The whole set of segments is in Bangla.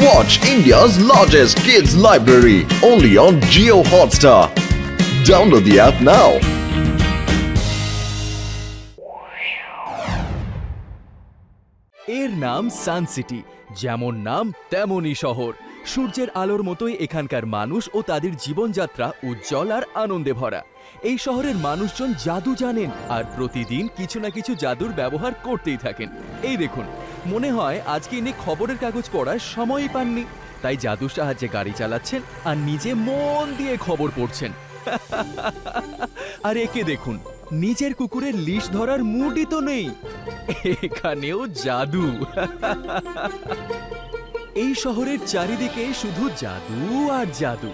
Watch India's largest kids library only on Jio Hotstar. Download the app now. এর নাম সানসিটি, যেমন নাম তেমনই শহর। সূর্যের আলোর মতোই এখানকার মানুষ ও তাদের জীবনযাত্রা উজ্জ্বল আর আনন্দে ভরা। এই শহরের মানুষজন জাদু জানেন আর প্রতিদিন কিছু না কিছু জাদুর ব্যবহার করতেই থাকেন। এই দেখুন, মনে হয় আজকে ইনি খবরের কাগজ পড়ার সময়ই পাননি, তাই জাদুর সাহায্যে গাড়ি চালাচ্ছেন আর নিজে মন দিয়ে খবর পড়ছেন। আর একে দেখুন, নিজের কুকুরের লিশ ধরার মুডই তো নেই, এখানেও জাদু। এই শহরের চারিদিকে শুধু জাদু আর জাদু।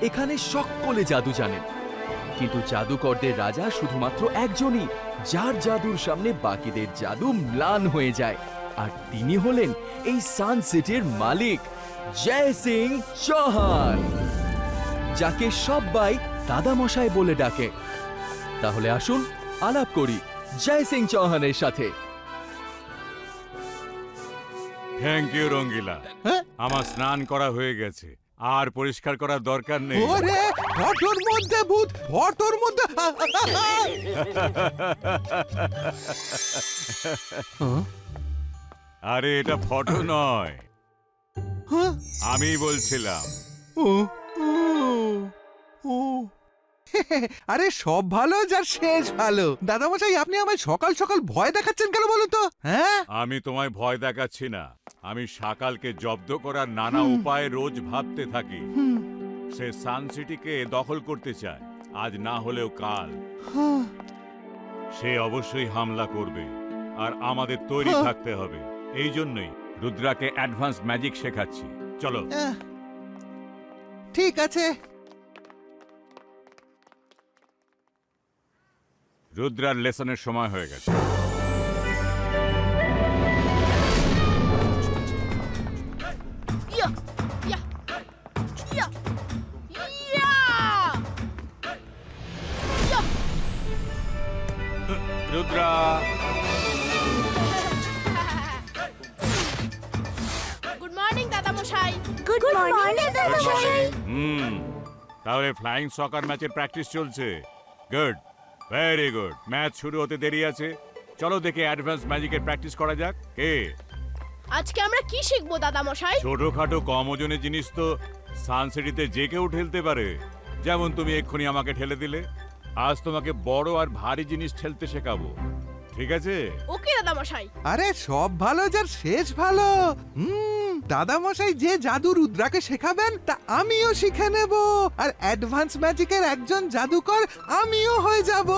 এখানে সকলে জাদু জানেন, কিন্তু জাদুকরদের রাজা শুধুমাত্র একজনই, যার জাদুর সামনে বাকিদের জাদু ম্লান হয়ে যায়। আর তিনি হলেন এই সানসিটির মালিক জয় সিং চৌহান, যাকে সবাই দাদামশাই বলে ডাকে। তাহলে আসুন আলাপ করি জয় সিং চৌহানের সাথে। থ্যাংক ইউ রঙ্গিলা। আমার স্নান করা হয়ে গেছে, আর পরিষ্কার করার দরকার নেই। ওরে ফটোর মধ্যে ভূত, ফটোর মধ্যে আরে এটা ফটো নয়, আমি বলছিলাম। আরে সব ভালো যার শেষ ভালো। দাদামশাই, আপনি আমায় সকাল সকাল ভয় দেখাচ্ছেন কেন বলুন তো? হ্যাঁ, আমি তোমায় ভয় দেখাচ্ছি না, আমি সকালকে জব্দ করার নানা উপায় রোজ ভাবতে থাকি। সে সানসিটিকে দখল করতে চায়, আজ না হলেও কাল। সে অবশ্যই হামলা করবে, আর আমাদের তৈরি থাকতে হবে। এই জন্যই রুদ্রাকে অ্যাডভান্স ম্যাজিক শেখাচ্ছি। চলো। ঠিক আছে। রুদ্রার লেসনের সময় হয়ে গেছে। রুদ্রা, গুড মর্নিং দাদামশাই। গুড মর্নিং দাদামশাই। তাহলে ফ্লাইং সকার ম্যাচের প্র্যাকটিস চলছে। Good, very good. ম্যাচ শুরু হতে দেরি আছে, চলো দেখে অ্যাডভান্স ম্যাজিকের প্র্যাকটিস করা যাক। কে আজকে আমরা কি শিখবো দাদামশাই? ছোটখাটো কম ওজনের জিনিস তো সানসিটিতে যে কেউ ঠেলতে পারে, যেমন তুমি এক্ষুনি আমাকে ঠেলে দিলে। আজ তোমাকে বড় আর ভারী জিনিস ঠেলতে শেখাবো, ঠিক আছে? ওকে দাদামশাই। আরে সব ভালো যার শেষ ভালো। দাদামশাই যে জাদু রুদ্রাকে শেখাবেন তা আমিও শিখে নেব, আর অ্যাডভান্স ম্যাজিকের একজন জাদুকর আমিও হয়ে যাব।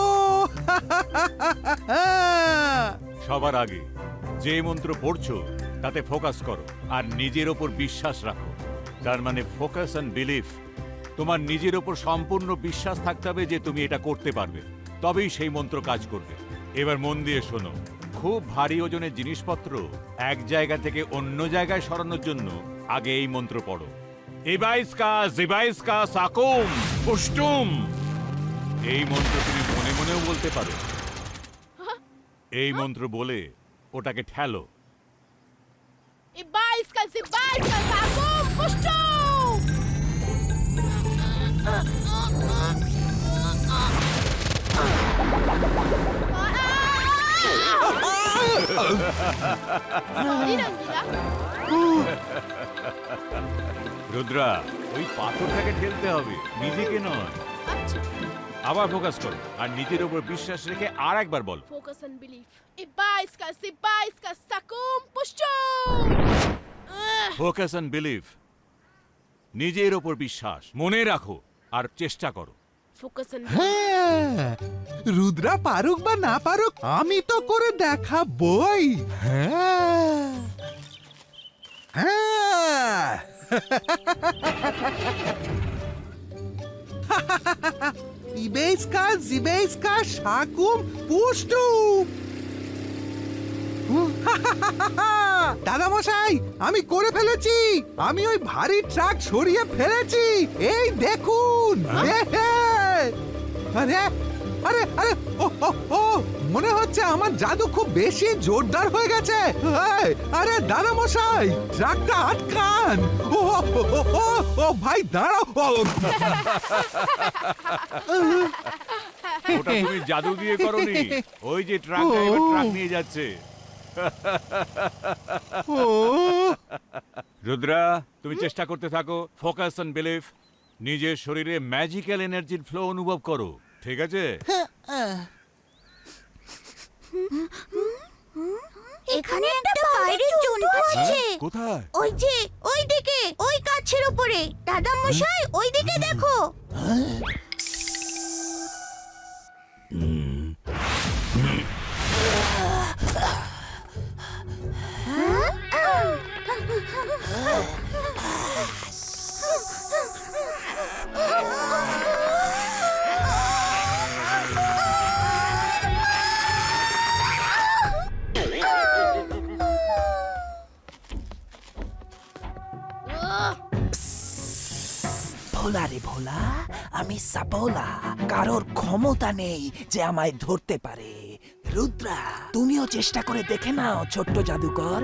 সবার আগে যে মন্ত্র পড়ছো তাতে ফোকাস করো আর নিজের ওপর বিশ্বাস রাখো। তার মানে ফোকাস অ্যান্ড বিলিফ। তোমার নিজের ওপর সম্পূর্ণ বিশ্বাস থাকতে হবে যে তুমি এটা করতে পারবে, তবেই সেই মন্ত্র কাজ করবে। এবার মন দিয়ে শোনো। খুব ভারী ওজনের জিনিসপত্র এক জায়গা থেকে অন্য জায়গায় সরানোর জন্য আগে এই মন্ত্র পড়ো। ইবাইসকা জিবাইসকা সাকুম পুষ্টুম। এই মন্ত্র তুমি মনে মনেও বলতে পারো। এই মন্ত্র বলে ওটাকে ঠেলো। ইবাইসকা জিবাইসকা সাকুম পুষ্টু। রুদ্রা, ওই পাথরটাকে ঠেলতে হবে, নিজেকে নয়। আচ্ছা, আবার ফোকাস করো আর নিজের উপর বিশ্বাস রেখে আর একবার বল। Focus and believe. ইবাইসকা জিবাইসকা সাকুম পুষ্টু। Focus and believe. নিজের উপর বিশ্বাস মনে রাখো আর চেষ্টা করো। ফোকাস এন্ড হ্যাঁ, রুদ্রা পারুক বা না পারুক, আমি তো করে দেখাবই। হ্যাঁ হ্যাঁ। ইবেইসকা জিবেইসকা শাকুম পুষ্টু। দাদামশাই, আমি করে ফেলেছি। আমি ওই ভারী ট্রাক সরিয়ে ফেলেছি, এই দেখুন। আরে আরে আরে ও ও ও মনে হচ্ছে আমার জাদু খুব বেশি জোরদার হয়ে গেছে। এই, আরে দাদা মশাই, ট্রাকটা আটকান। ও ও ও, ও ও ভাই দাঁড়াও। ও, ওটা তুমি জাদু দিয়ে করনি, ওই যে ট্রাক ড্রাইভার ট্রাক নিয়ে যাচ্ছে। ও রুদ্রা, তুমি চেষ্টা করতে থাকো, ফোকাস অন বিলিভ, নিজের শরীরে ম্যাজিক্যাল এনার্জির ফ্লো অনুভব করো, ঠিক আছে? এখানে একটা বাইরের জন্তু আছে। কোথায়? ওই যে ওই দিকে, ওই গাছের উপরে। দাদা মশাই, ওই দিকে দেখো। ভোলা রে ভোলা, আমি সাপোলা, কারোর ক্ষমতা নেই যে আমায় ধরতে পারে। রুদ্রা, তুমিও চেষ্টা করে দেখে নাও ছোট্ট জাদুকর।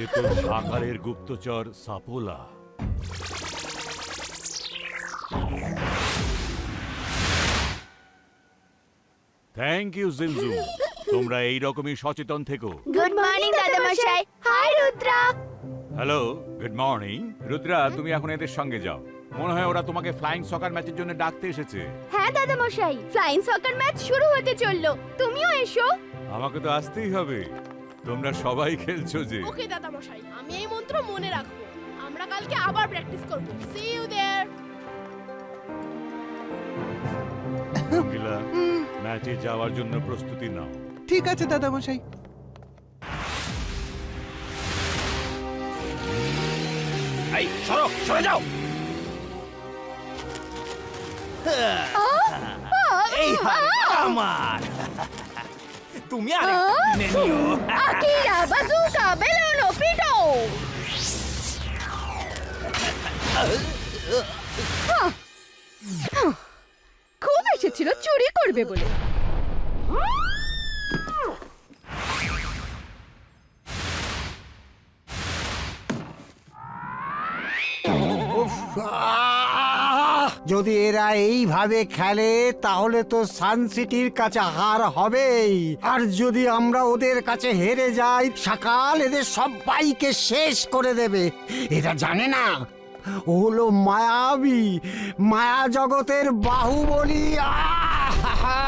এ তো সাকারের গুপ্তচর সাপোলা। থ্যাংক ইউ জিলজু, তোমরা এই রকমই সচেতন থেকো। গুড মর্নিং দাদা মশাই। Hi Rudra. Hello, good morning. Rudra, তুমি এখন এদের সঙ্গে যাও, মনে হয় ওরা তোমাকে ফ্লাইং সকার ম্যাচের জন্য ডাকতে এসেছে। হ্যাঁ দাদা মশাই, ফ্লাইং সকার ম্যাচ শুরু হতে চললো, তুমিও এসো। আমাকে তো আসতেই হবে, তোমরা সবাই খেলছো যে। ওকে দাদা মশাই, আমি এই মন্ত্র মনে রাখবো। আমরা কালকে আবার প্র্যাকটিস করব। C you there. রঙ্গিলা, ম্যাচে যাওয়ার জন্য প্রস্তুতি নাও। ঠিক আছে দাদা মশাই। এই সরো, সরে যাও। এই হার আমার। তুমি আর কিনে নিও। আকিরা বাজুকা বেলুনো পিটো। খুব এসেছিল চুরি করবে বলে। যদি এরা এইভাবে খেলে তাহলে তো সান সিটির কাছে হার হবেই। আর যদি আমরা ওদের কাছে হেরে যাই, সকাল এদের সবাইকে শেষ করে দেবে। এরা জানে না ও হলো মায়াবী, মায়া জগতের বাহুবলী। আহা!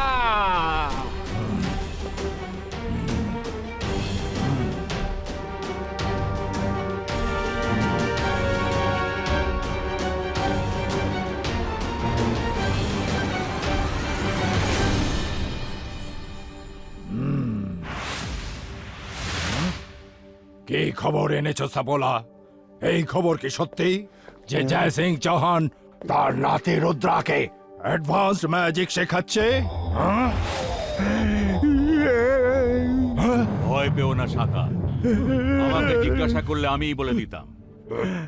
কি খবর এনেছো সাপোলা? এই খবর কি সত্যি যে জয় সিং চৌহান তার নাতি রুদ্রাকে অ্যাডভান্সড ম্যাজিক শেখাচ্ছে? ভয় পেও না সাকার, আমাকে জিজ্ঞাসা করলে আমিই বলে দিতাম।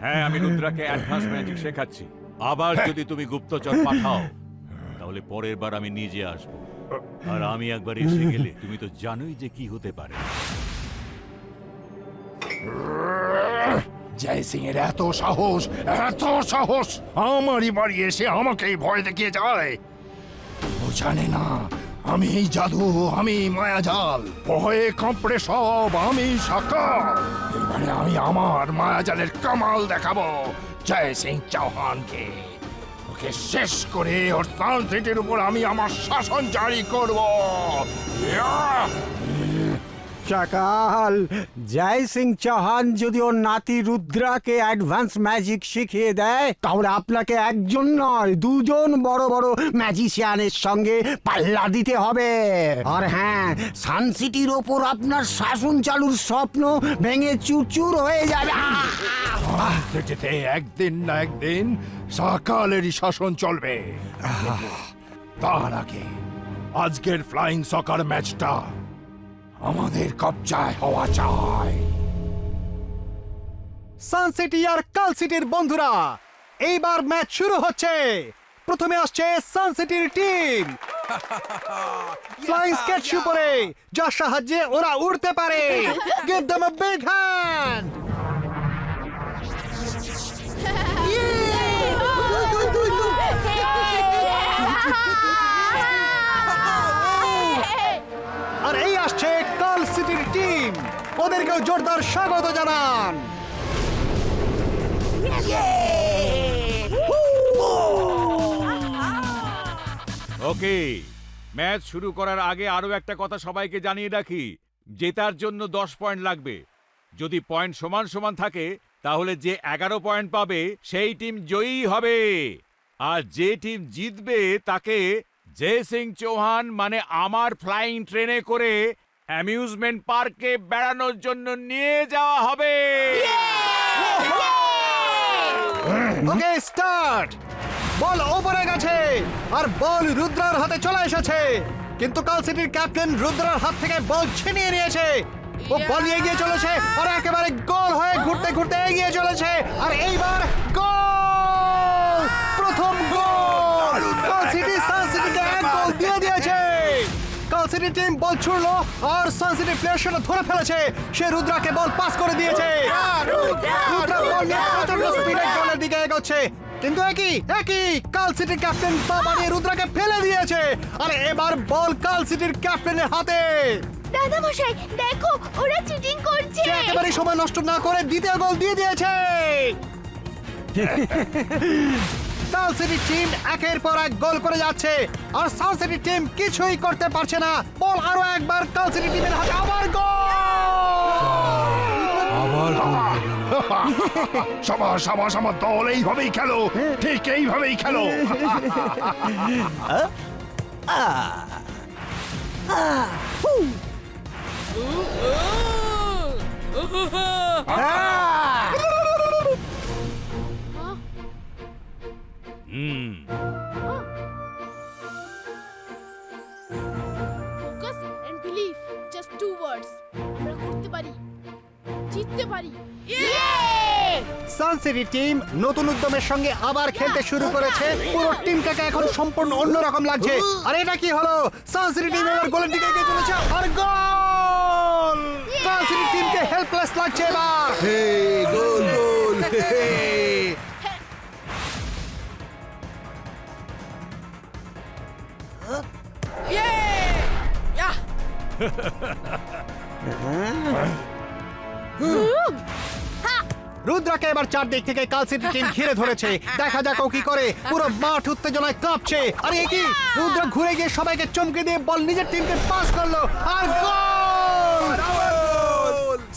হ্যাঁ, আমি রুদ্রাকে অ্যাডভান্স ম্যাজিক শেখাচ্ছি। আবার যদি তুমি গুপ্তচর পাঠাও, তাহলে পরের বার আমি নিজে আসবো। আর আমি একবার এসে গেলে তুমি তো জানোই যে কি হতে পারে। জয় সিং এর এত সাহস, এত সাহস! আমারই বাড়ি এসে আমাকেই ভয় দেখিয়ে যায়। ও জানে না আমি এই জাদু, আমি মায়াজাল। ভয়ে কাঁপড়ে সব আমি সাকার। এবারে আমি আমার মায়াজালের কামাল দেখাবো জয় সিং চৌহানকে। ওকে শেষ করে ওর সান সিটির উপর আমি আমার শাসন জারি করব। সকাল জয় সিং চৌহান যদি ওর নাতি রুদ্রাকে অ্যাডভান্স ম্যাজিক শিখিয়ে দেয় তাহলে আপনাকে একজন নয় দুজন বড় বড় ম্যাজিশিয়ানের সঙ্গে পাল্লা দিতে হবে। আর হ্যাঁ, সান সিটির ওপর আপনার শাসন চালুর স্বপ্ন ভেঙে চুরচুর হয়ে যাবে। সিটিতে একদিন না একদিন সকালেরই শাসন চলবে। তার আগে আজকের ফ্লাইং সকার ম্যাচটা আমাদের কবজায় হওয়া চাই। সানসিটি আর কাল সিটির বন্ধুরা, এইবার ম্যাচ শুরু হচ্ছে। প্রথমে আসছে সানসিটির টিম ফ্লাইং স্কেচ শু পরে, যার সাহায্যে ওরা উড়তে পারে। Give them a big hand. আর এই আসছে কাল সিটির টিম, ওদেরকেও জোরদার স্বাগত জানান। ওকে, ম্যাচ শুরু করার আগে আরো একটা কথা সবাইকে জানিয়ে রাখি, জেতার জন্য 10 পয়েন্ট লাগবে। যদি পয়েন্ট সমান সমান থাকে তাহলে যে 11 পয়েন্ট পাবে সেই টিম জয়ী হবে। আর যে টিম জিতবে তাকে জয় সিং চৌহান মানে আমার ফ্লাইং ট্রেনে করে অ্যামিউজমেন্ট পার্কে বেড়ানোর জন্য নিয়ে যাওয়া হবে। ওকে, স্টার্ট। বল ওপরে গেছে আর বল রুদ্রার হাতে চলে এসেছে, কিন্তু কাল সিটির ক্যাপ্টেন রুদ্রার হাত থেকে বল ছিনিয়ে নিয়েছে। ও বল নিয়ে এগিয়ে চলেছে আর একেবারে গোল হয়ে ঘুরতে ঘুরতে এগিয়ে চলেছে। আর এইবার গোল! প্রথম গোল! কাল সিটি সান সিটিকে এক গোল দিয়ে দিয়েছে। কাল সিটি টিম বল ছুড়লো আর সান সিটি প্লেয়ার সেটা ধরে ফেলেছে। সে রুদ্রাকে বল পাস করে দিয়েছে। রুদ্রা বল নিয়ে প্রচন্ড স্পিডে গোলের দিকে এগোচ্ছে, কিন্তু একই কাল সিটির ক্যাপ্টেন পা বাড়িয়ে রুদ্রাকে ফেলে দিয়েছে। আর এবার বল কাল সিটির ক্যাপ্টেনের হাতে। দাদা মশাই দেখো, ওরা চিটিং করছে। সে একেবারে সময় নষ্ট না করে দ্বিতীয় গোল দিয়ে দিয়েছে। কাল সিটি টিম একের পর এক গোল করে যাচ্ছে আর সান সিটি টিম কিছুই করতে পারছে না। বল আরো একবার কাল সিটি টিমের হাতে, আবার গোল! সাবাস সাবাস, আমার দল এইভাবেই খেলো, ঠিক এইভাবেই খেলো। ফোকাস এন্ড বিলিভ, জাস্ট 2 ওয়ার্ডস। আমরা করতে পারি, জিততে পারি। সান সিটি টিম নতুন উদ্যমের সঙ্গে আবার খেলতে শুরু করেছে। পুরো টিমটাকে এখন সম্পূর্ণ অন্যরকম লাগছে। আর এটা কি হলো? সান সিটি টিম এবার গোলের দিকে এগিয়ে চলেছে আর গোল! সান সিটি টিমকে হেল্পলেস লাগছে এবার। গোল গোল রুদ্রাকে এবার চারদিক থেকে কাল সিটি টিম ঘিরে ধরেছে। দেখা যাক ও কি করে। পুরো মাঠ উত্তেজনায় কাঁপছে। আর এ কি, রুদ্র ঘুরে গিয়ে সবাইকে চমকে দিয়ে বল নিজের টিমকে পাস করলো আর গোল!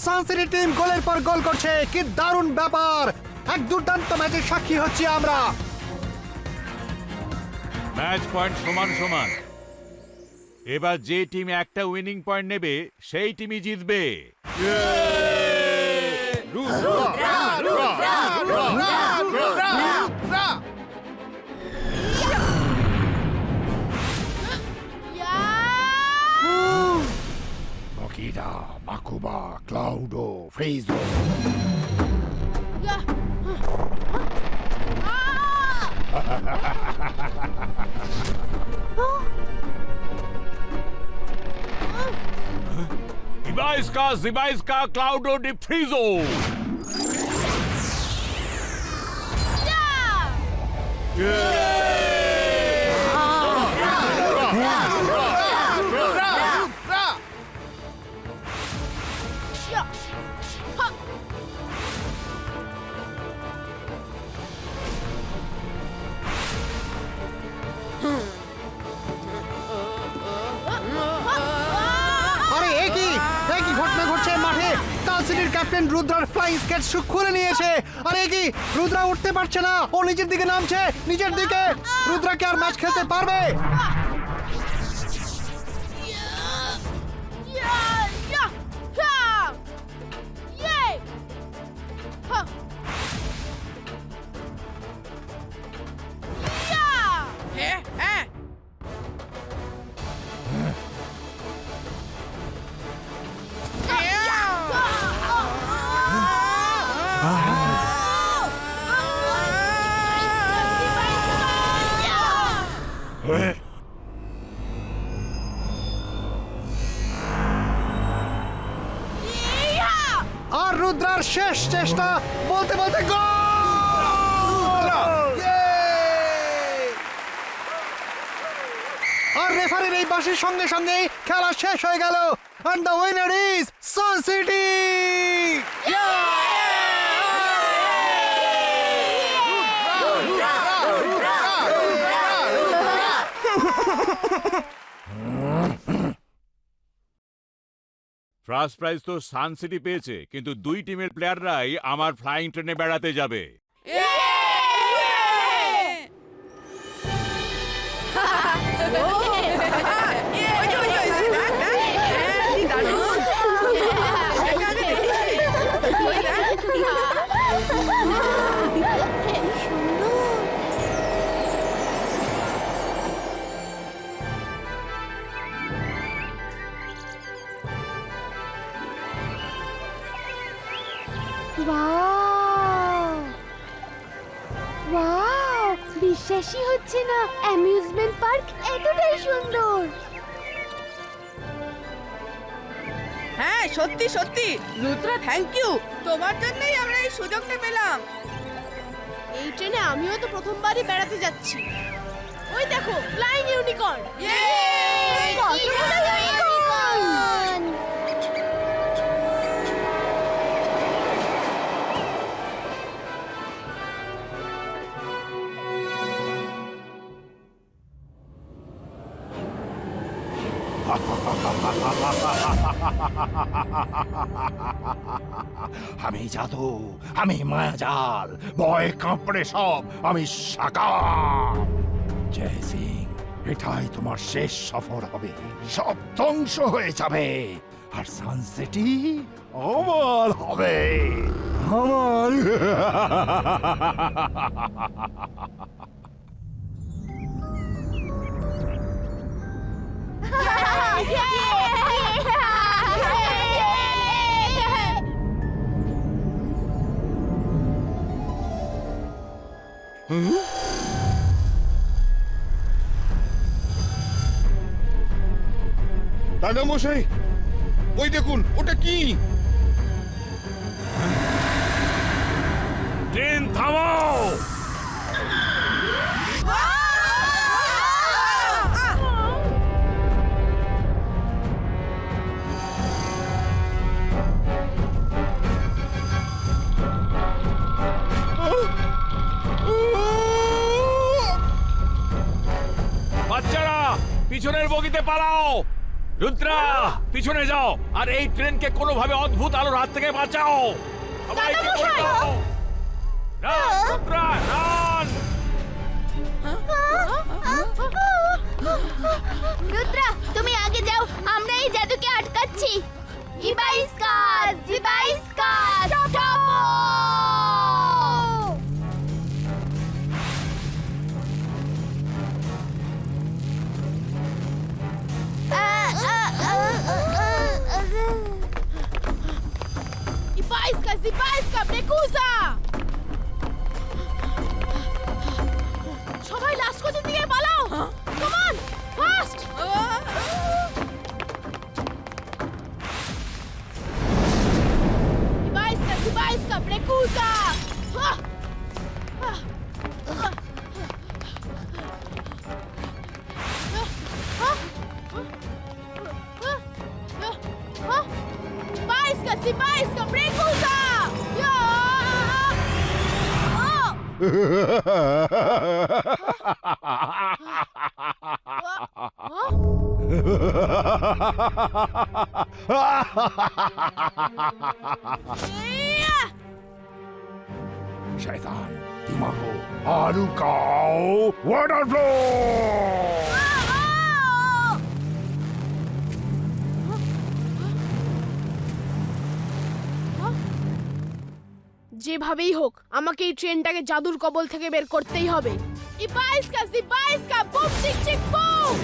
সান সিটি টিম গোলের পর গোল করছে। কি দারুণ ব্যাপার! এক দুর্দান্ত ম্যাচের সাক্ষী হচ্ছি আমরা। ম্যাচ পয়েন্ট সমান সমান। এবার যে টিম একটা উইনিং পয়েন্ট নেবে সেই টিমই জিতবে। Bakira, Makuba, Cloudo, Friezo. Zibaiska, Cloudo, de Friezo. সানসিটির ক্যাপ্টেন রুদ্রার ফ্লাইং স্কেট খুলে নিয়েছে। আরে কি, রুদ্রা উঠতে পারছে না, ও নিচের দিকে নামছে, নিচের দিকে। রুদ্রা কি আর ম্যাচ খেলতে পারবে? আর রুদ্রার শেষ চেষ্টা, বলতে বলতে গোল! আর রেফারির এই বাঁশির সঙ্গে সঙ্গে খেলা শেষ হয়ে গেল। And the winner is Sun City! First prize তো সান সিটি পেয়েছে, কিন্তু দুই টিমের প্লেয়াররাই আমার ফ্লাইং ট্রেনে বেড়াতে যাবে। ওয়াও, বিশ্বাসই হচ্ছে না অ্যামিউজমেন্ট পার্ক এতটাই সুন্দর। হ্যাঁ, সত্যি সত্যি রুদ্রা, থ্যাংক ইউ। তোমার জন্যই আমরা এই সুযোগটা পেলাম। এই ট্রেনে আমিও তো প্রথমবারই বেড়াতে যাচ্ছি। ওই দেখো, ফ্লাইং ইউনিকর্ন। কতগুলো ইউনিকর্ন! আমি জাদু, আমি মায়াজাল, ভয় কাঁপড়ে সব আমি সাকার। জয় সিং, এটাই তোমার শেষ সফর হবে, সব ধ্বংস হয়ে যাবে, আর সানসিটি আমার হবে, আমার। দাদা মশাই, ওই দেখুন, ওটা কি? ট্রেন থামাও! বাচ্চারা, পিছনের বগিতে পালাও! রুদ্রা, পিছনে যাও, আর এই ট্রেনকে কোনোভাবে অদ্ভুত আলোর হাত থেকে বাঁচাও। সবাইকে বাঁচাও! Run, Rudra, run! রুদ্রা, তুমি আগে যাও, আমরা এই জাদুকে আটকাচ্ছি। ইবাইস্কাস, ইবাইস্কাস, স্টপ! Ibaisca, Ibaisca, Mecusa! সবাই লাস্ট কোচের দিকে পালাও! Come on, fast! Ibaisca, Ibaisca, Mecusa! Ibaisca, Ibaisca, Mecusa! शैतान दिमागो आलुकाओ वाटर फ्लो যেভাবেই হোক আমাকে এই ট্রেনটাকে জাদুর কবল থেকে বের করতেই হবে। ইবাইস্কা জিবাইস্কা বুম চিক চিক বুম।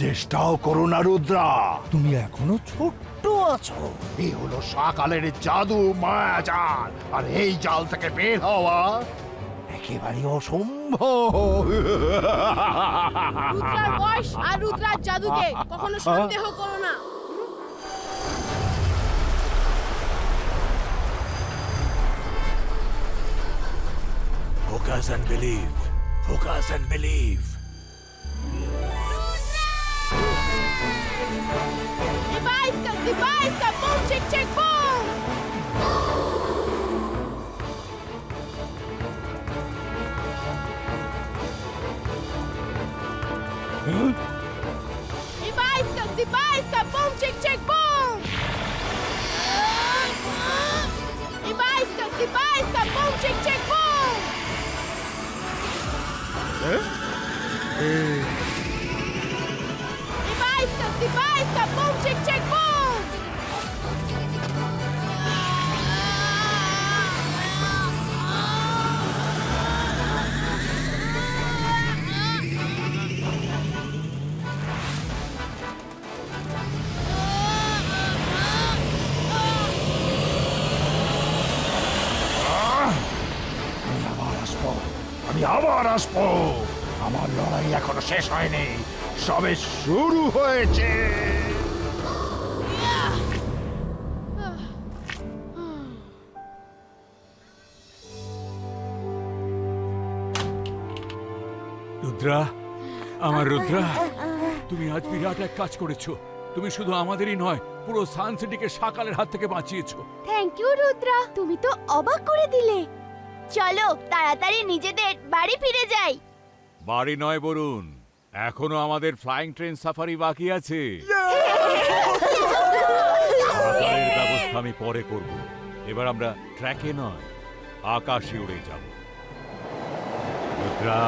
চেষ্টাও করো না রুদ্রা, তুমি এখনো ছোট্ট আছো। এই হলো সকালের জাদু মায়াজাল, আর এই জাল থেকে বের হওয়া একেবারে অসম্ভব। রুদ্রার বয়স আর রুদ্রার জাদুকে কখনো সন্দেহ করো না। Focus and believe. Focus and believe. Ibaiska, Zibaiska, boom, chick, chick, boom! Ibaiska, Zibaiska, boom, chick, chick, boom! Ibaiska, Zibaiska, boom, chick, chick, boom! Ibaiska, Zibaiska, boom, chick, chick, boom! আমি আবার আসবো। আমার লড়াই এখনো শেষ হয়নি, সবে শুরু হয়েছে। রুদ্রা, আমার রুদ্রা, তুমি আজ বিরাট এক কাজ করেছো। তুমি শুধু আমাদেরই নয়, পুরো সানসিটিকে সকালের হাত থেকে বাঁচিয়েছো। থ্যাংক ইউ রুদ্রা, তুমি তো অবাক করে দিলে। চলো তাড়াতাড়ি নিজেদের বাড়ি ফিরে যাই। বাড়ি নয় বরুণ, এখনো আমাদের ফ্লাইং ট্রেন সাফারি বাকি আছে। খাবারের ব্যবস্থা আমি পরে করব। এবার আমরা ট্র্যাকে নয়, আকাশে উড়ে যাব। রুদ্রা,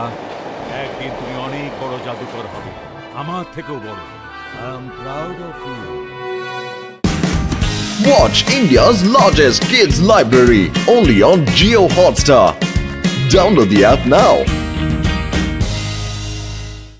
একদিন তুমি অনেক বড় জাদুকর হবে, আমার থেকেও বড়। I am proud of you. Watch India's largest kids library only on Geo Hotstar. Download the app now.